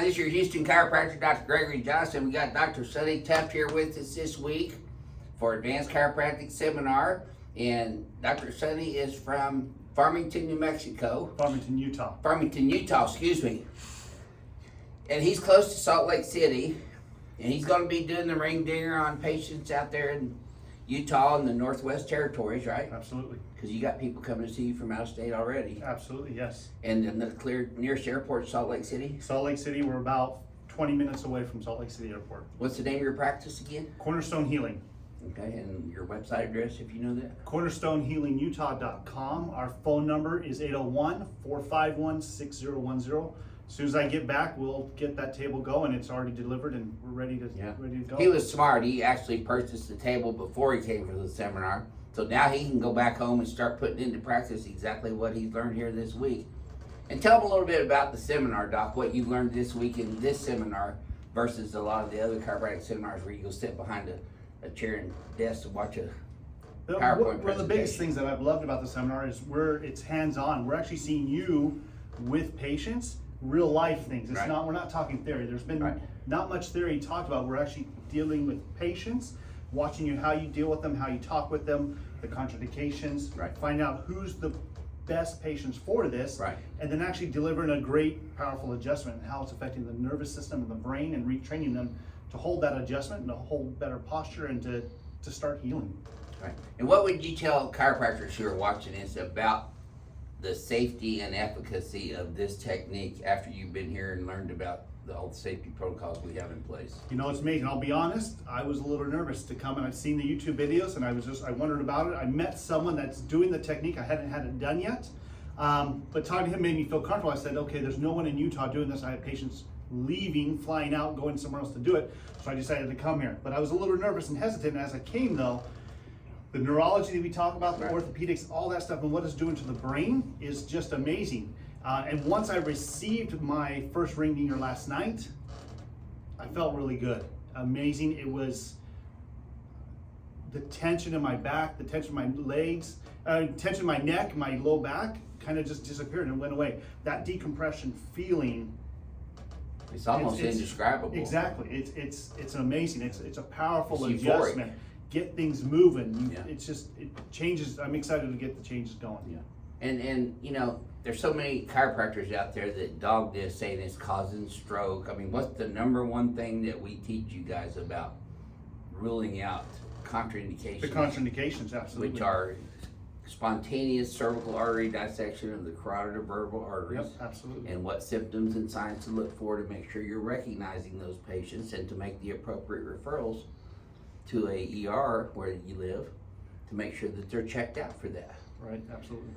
This is your Houston chiropractor, Dr. Gregory Johnson. We got Dr. Sonny Tuft here with us this week for Advanced Chiropractic Seminar. And Dr. Sonny is from Farmington, New Mexico. Farmington, Utah. Farmington, Utah, excuse me. And he's close to Salt Lake City. And he's going to be doing the ring dinger on patients out there in Utah and the Northwest Territories, right? Absolutely. Because you got people coming to see you from out of state already. Absolutely, yes. And then the nearest airport is Salt Lake City? Salt Lake City, we're about 20 minutes away from Salt Lake City Airport. What's the name of your practice again? Cornerstone Healing. Okay, and your website address, if you know that? CornerstoneHealingUtah.com. Our phone number is 801-451-6010. As soon as I get back, we'll get that table going. It's already delivered and we're ready to go. He was smart. He actually purchased the table before he came for the seminar. So now he can go back home and start putting into practice exactly what he's learned here this week. And tell him a little bit about the seminar, Doc, what you learned this week in this seminar versus a lot of the other chiropractic seminars where you go sit behind a chair and desk to watch a PowerPoint One of the biggest things that I've loved about the seminar is it's hands-on. We're actually seeing you with patients, real life things. It's we're not talking theory. There's been not much theory talked about. We're actually dealing with patients, watching you, how you deal with them, how you talk with them, the contraindications, find out who's the best patients for this, and then actually delivering a great, powerful adjustment and how it's affecting the nervous system and the brain and retraining them to hold that adjustment and to hold better posture and to start healing. Right. And what would you tell chiropractors who are watching this about the safety and efficacy of this technique after you've been here and learned about all the safety protocols we have in place? You know, it's amazing. I'll be honest, I was a little nervous to come, and I've seen the YouTube videos and I wondered about it. I met someone that's doing the technique. I hadn't had it done yet. But talking to him made me feel comfortable. I said, okay, there's no one in Utah doing this. I have patients leaving, flying out, going somewhere else to do it. So I decided to come here. But I was a little nervous and hesitant. And as I came though, the neurology that we talk about, the orthopedics, all that stuff, and what it's doing to the brain is just amazing. And once I received my first ring dinger last night, I felt really good. Amazing. It was the tension in my back, the tension in my legs, tension in my neck, my low back kind of just disappeared and went away. That decompression feeling. It's almost indescribable. Exactly. It's amazing. It's a powerful adjustment. Get things moving. It changes. I'm excited to get the changes going. Yeah. And you know, there's so many chiropractors out there that dog this, saying it's causing stroke. I mean, what's the number one thing that we teach you guys about ruling out contraindications? The contraindications, absolutely. Which are spontaneous cervical artery dissection of the carotid vertebral arteries. Yep, absolutely. And what symptoms and signs to look for to make sure you're recognizing those patients and to make the appropriate referrals to a ER where you live to make sure that they're checked out for that. Right, absolutely.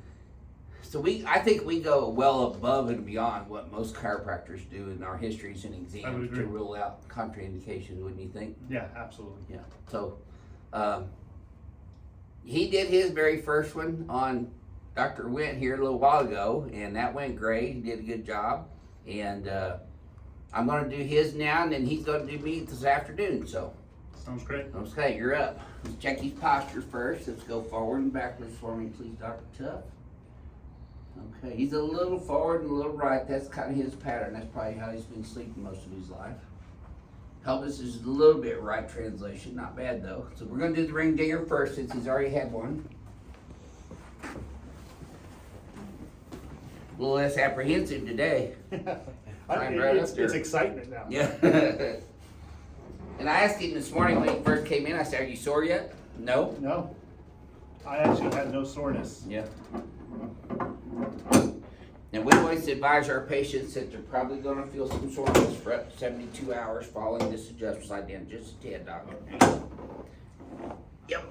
So I think we go well above and beyond what most chiropractors do in our histories and exams to rule out contraindications, wouldn't you think? Yeah, absolutely. Yeah. So he did his very first one on Dr. Went here a little while ago, and that went great. He did a good job. And I'm going to do his now, and then he's going to do me this afternoon. So sounds great. Okay, you're up. Let's check his posture first. Let's go forward and backwards for me, please, Dr. Tuft. Okay, he's a little forward and a little right. That's kind of his pattern. That's probably how he's been sleeping most of his life. Pelvis is a little bit right translation. Not bad, though. So we're going to do the ring dinger first since he's already had one. A little less apprehensive today. It's excitement now. Yeah. And I asked him this morning when he first came in, I said, are you sore yet? No. No. I actually had no soreness. Yeah. And we always advise our patients that they're probably going to feel some soreness for up to 72 hours following this adjustment slide down. Just a tad, doctor. Yep.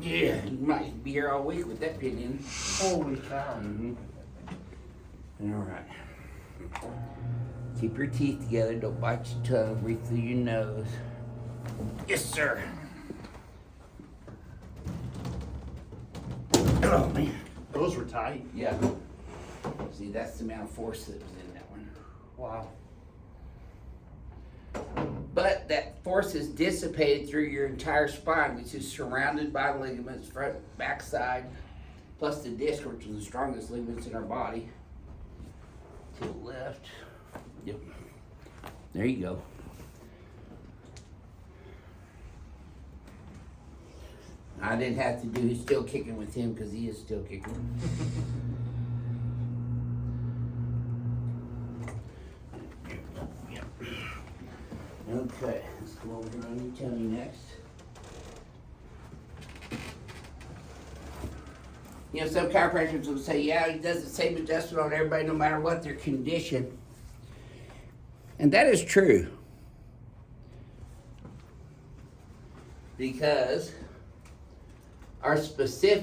Yeah, you might be here all week with that pinion. Holy cow. All right. Keep your teeth together. Don't bite your tongue. Breathe through your nose. Yes, sir. Oh, man. Those were tight. Yeah. See, that's the amount of force that was in that one. Wow. But that force is dissipated through your entire spine, which is surrounded by ligaments, front, back, side, plus the disc, which is the strongest ligaments in our body. to the left. Yep. There you go. I didn't have to do, he's still kicking with him because he is still kicking. Yep. Okay, let's go over here on your tummy next. You know, some chiropractors will say, yeah, he does the same adjustment on everybody no matter what their condition. And that is true. Because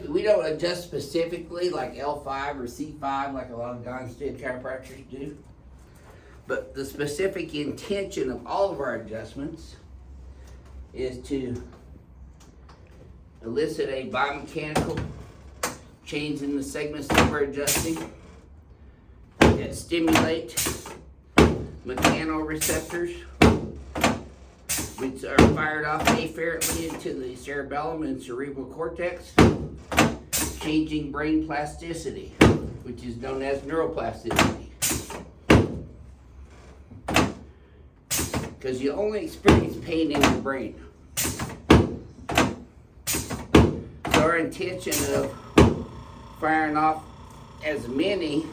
we don't adjust specifically like L5 or C5 like a lot of non-stead chiropractors do. But the specific intention of all of our adjustments is to elicit a biomechanical change in the segments that we're adjusting that stimulate mechanoreceptors, which are fired off afferently into the cerebellum and cerebral cortex, changing brain plasticity, which is known as neuroplasticity. Because you only experience pain in your brain. So our intention of firing off as many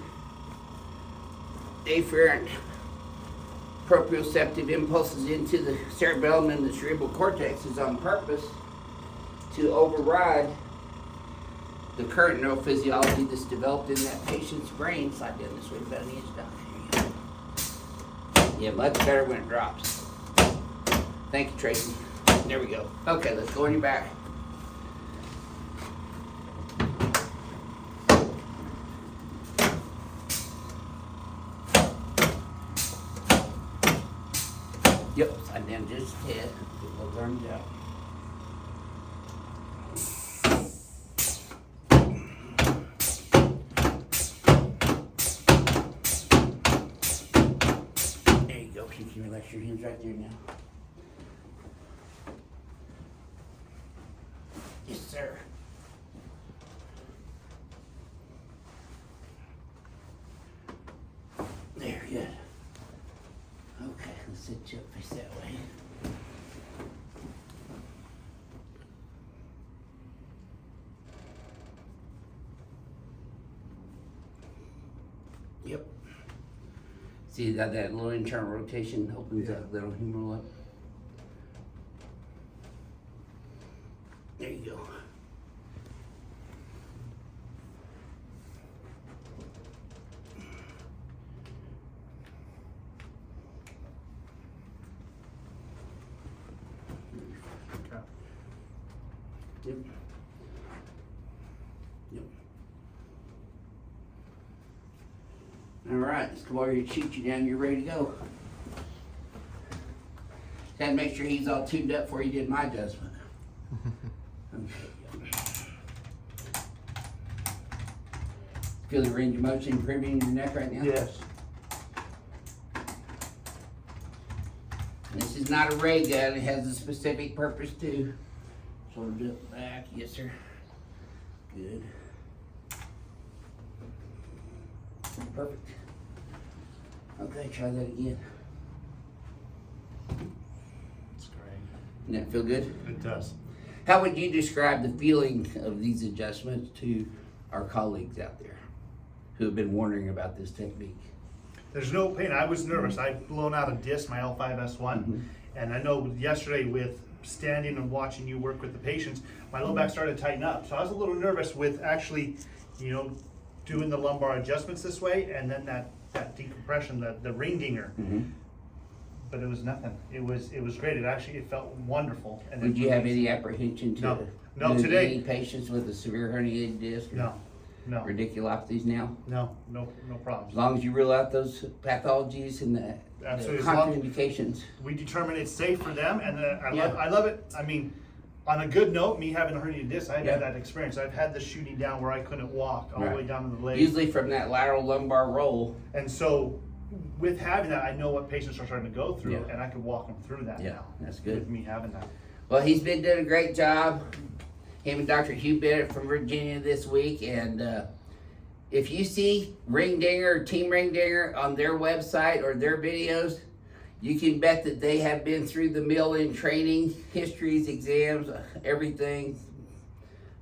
afferent proprioceptive impulses into the cerebellum and the cerebral cortex is on purpose to override the current neurophysiology that's developed in that patient's brain. Slide down this way about an inch down. There you go. Yeah, much better when it drops. Thank you, Tracy. There we go. Okay, let's go on your back. Yep, slide down just a tad. Get those arms out. There you go. You can relax your hands right there now. Yes, sir. There, good. Okay, let's sit you up face that way. Yep. See that little internal rotation opens that little humeral up. There you go. Yep. Yep. All right, let's come over here, shoot you down. You're ready to go. Gotta make sure he's all tuned up before you did my adjustment. Okay. Feel the range of motion improving in your neck right now? Yes. This is not a ray gun. It has a specific purpose too. Sort of up back. Yes, sir. Good. Perfect. Okay, try that again. That's great. Doesn't that feel good? It does. How would you describe the feeling of these adjustments to our colleagues out there who have been wondering about this technique? There's no pain. I was nervous. I'd blown out a disc, my L5S1, and I know yesterday with standing and watching you work with the patients, my low back started to tighten up. So I was a little nervous with actually, doing the lumbar adjustments this way, and then that decompression, the ring dinger. But it was nothing. It was great. It felt wonderful. And Would you have any apprehension to No, today. any patients with a severe herniated disc? Or No. radiculopathies now? No problems. As long as you rule out those pathologies and the Absolutely. contraindications. We determine it's safe for them, and I love it. I mean, on a good note, me having a herniated disc, I've had that experience. I've had the shooting down where I couldn't walk all the way down to the leg. Usually from that lateral lumbar roll. And so, with having that, I know what patients are starting to go through, and I can walk them through that now. That's good. With me having that. Well, he's been doing a great job. Him and Dr. Hugh Bennett from Virginia this week, and if you see Ring Dinger or Team Ring Dinger on their website or their videos, you can bet that they have been through the mill-in training, histories, exams, everything.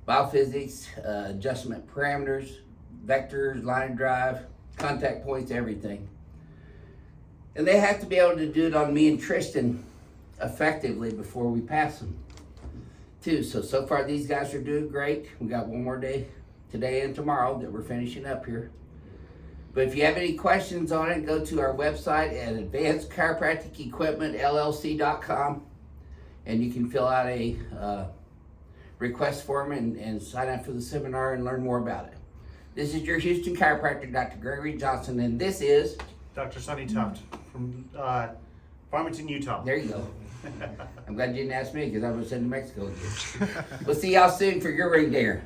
BioPhysics, adjustment parameters, vectors, line of drive, contact points, everything. And they have to be able to do it on me and Tristan effectively before we pass them too. So far these guys are doing great. We got one more day, today and tomorrow, that we're finishing up here. But if you have any questions on it, go to our website at advancedchiropracticequipmentllc.com, and you can fill out a request form and sign up for the seminar and learn more about it. This is your Houston chiropractor, Dr. Gregory Johnson, and this is Dr. Sonny Tuft from Farmington, Utah. There you go. I'm glad you didn't ask me because I was in New Mexico again. We'll see y'all soon for your Ring Dinger.